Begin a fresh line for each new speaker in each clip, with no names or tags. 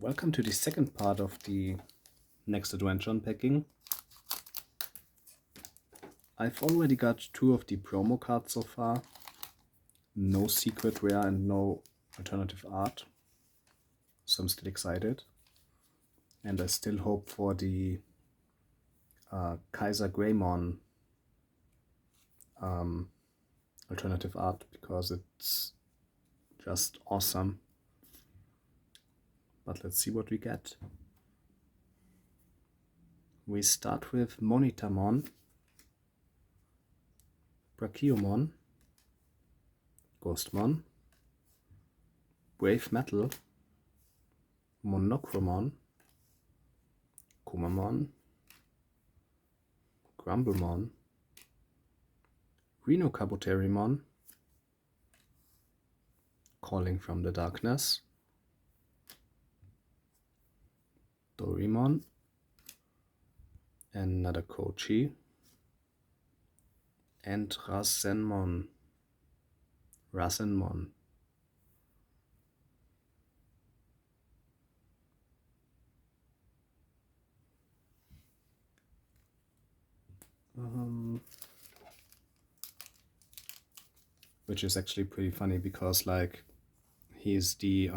Welcome to the second part of the next adventure unpacking. I've already got 2 of the promo cards so far. No secret rare and no alternative art. So I'm still excited. And I still hope for the Kaiser Greymon alternative art because it's just awesome. But let's see what we get. We start with Monitamon, Brachiomon, Ghostmon, Brave Metal, Monochromon, Kumamon, Grumblemon, Rhinocaboterimon, Calling from the Darkness, Dorimon, another Kochi, and Rasenmon. Which is actually pretty funny because like he's the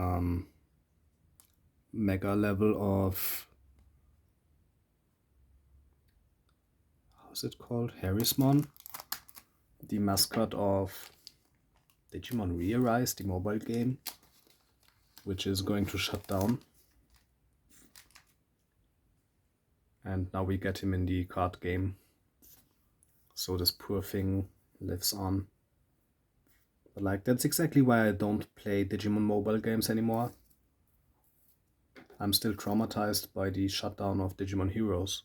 mega level of, how's it called? Harrismon, the mascot of Digimon Re-Arise, the mobile game, which is going to shut down. And now we get him in the card game. So this poor thing lives on. But like, that's exactly why I don't play Digimon mobile games anymore. I'm still traumatized by the shutdown of Digimon Heroes,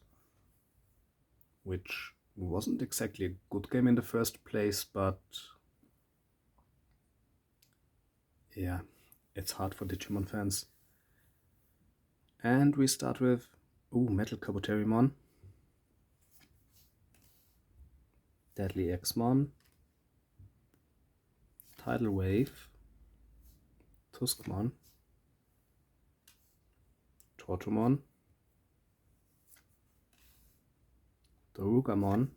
which wasn't exactly a good game in the first place, but yeah, it's hard for Digimon fans. And we start with Metal Kabuterimon, Deadly Xmon, Tidal Wave, Tuskmon, Tortumon, Dorugamon,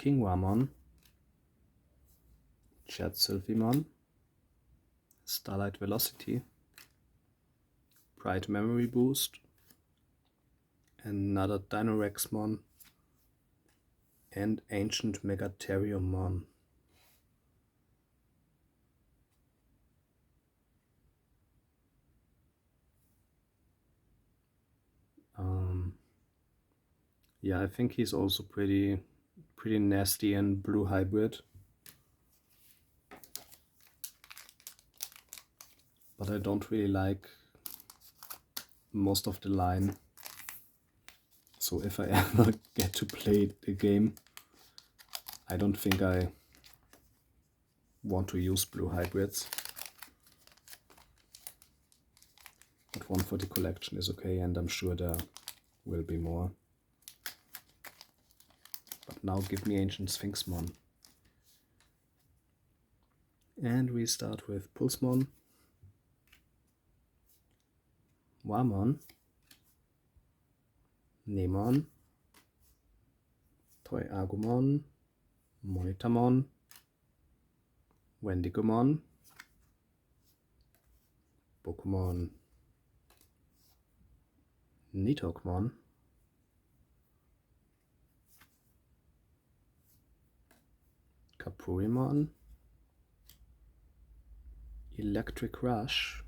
Kingwamon, Jet Sylphimon, Starlight Velocity, Bright Memory Boost, another Dinorexmon, and Ancient Megatheriummon. Yeah, I think he's also pretty nasty and blue hybrid. But I don't really like most of the line. So if I ever get to play the game, I don't think I want to use blue hybrids. But one for the collection is okay, and I'm sure there will be more. But now give me Ancient Sphinxmon. And we start with Pulsemon, Wamon, Nemon, Toyagumon, Monitamon, Wendigomon, Pokémon, Nidhoggmon, Kapurimon, Electric Rush,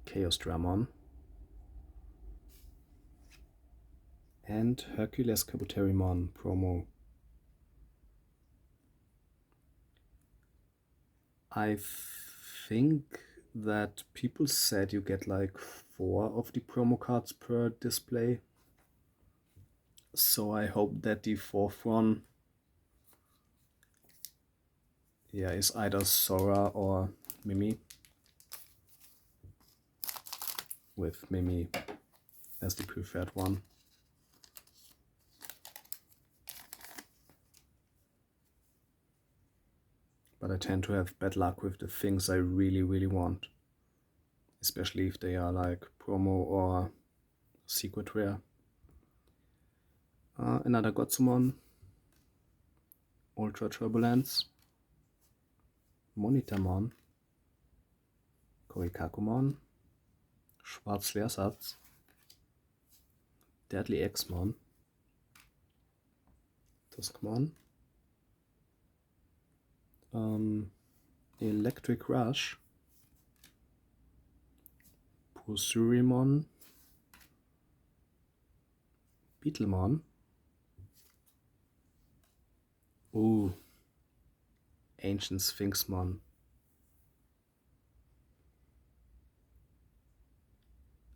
Chaos Dramon, and Hercules Kabuterimon promo. I think that people said you get like 4 of the promo cards per display. So I hope that the 4th one, yeah, is either Sora or Mimi, with Mimi as the preferred one. but I tend to have bad luck with the things I really, really want. Especially if they are like promo or secret rare. Another Gotsumon, Ultra Turbulence, Monitormon, Korikakumon, Schwarzleersatz, Deadly X-Mon, Tuskmon, Electric Rush, Pursurimon, Beetlemon, ooh, Ancient Sphinxmon.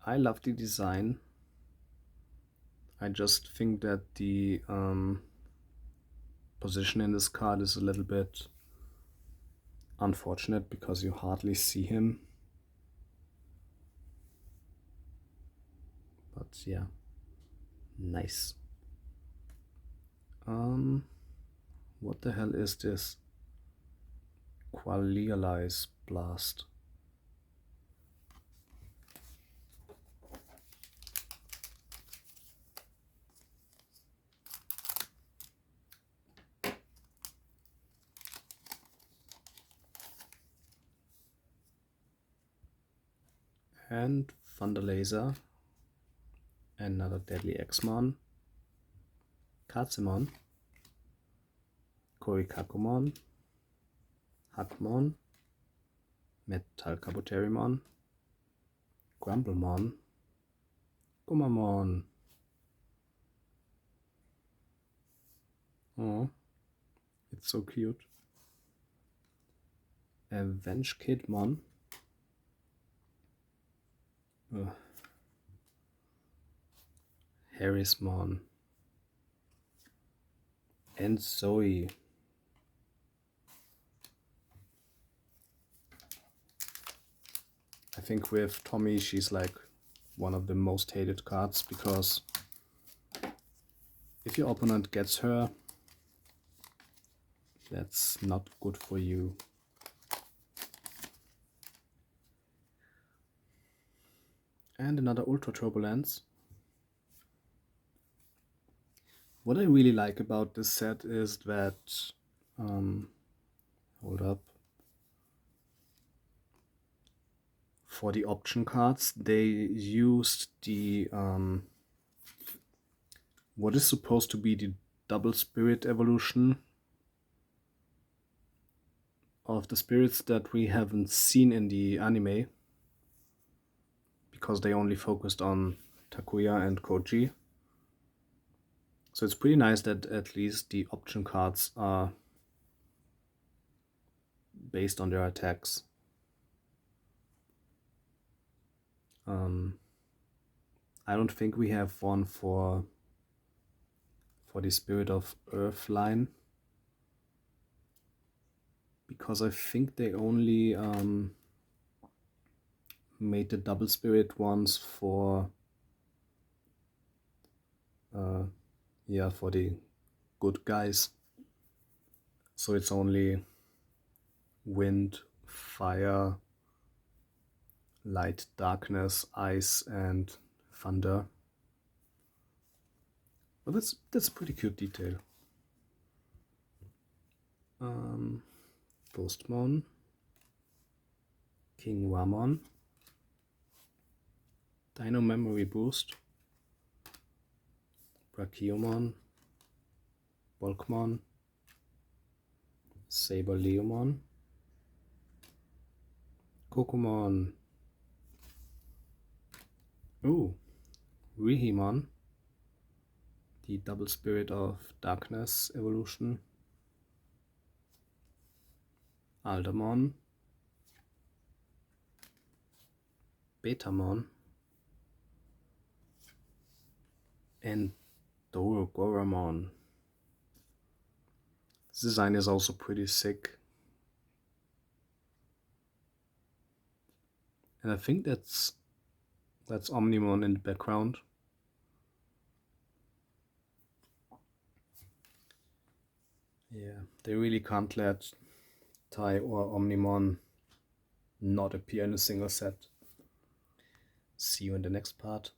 I love the design. I just think that the position in this card is a little bit unfortunate because you hardly see him. But yeah, nice. What the hell is this? Qualialize Blast. And Thunder Laser, another Deadly X-Mon, Katzemon, Korikakumon, Hakmon, Metal Kabuterimon, Grumblemon, Gumamon. Oh, it's so cute. Avenge Kidmon. Harrismon. And Zoe. I think with Tommy she's like one of the most hated cards because if your opponent gets her, that's not good for you. And another Ultra Turbulence. What I really like about this set is that, hold up, for the option cards they used the what is supposed to be the double spirit evolution of the spirits that we haven't seen in the anime because they only focused on Takuya and Koji. So it's pretty nice that at least the option cards are based on their attacks. I don't think we have one for the Spirit of Earth line because I think they only made the double spirit ones for for the good guys. So it's only wind, fire, light, darkness, ice, and thunder. But that's a pretty cute detail. Ghostmon, King Wamon, Dino Memory Boost, Brachiomon, Volkmon, Saberleomon, Kokomon, ooh, Rihimon, the double spirit of darkness evolution, Aldermon, Betamon, and Dorogoramon. This design is also pretty sick. And I think that's Omnimon in the background. Yeah, they really can't let Tai or Omnimon not appear in a single set. See you in the next part.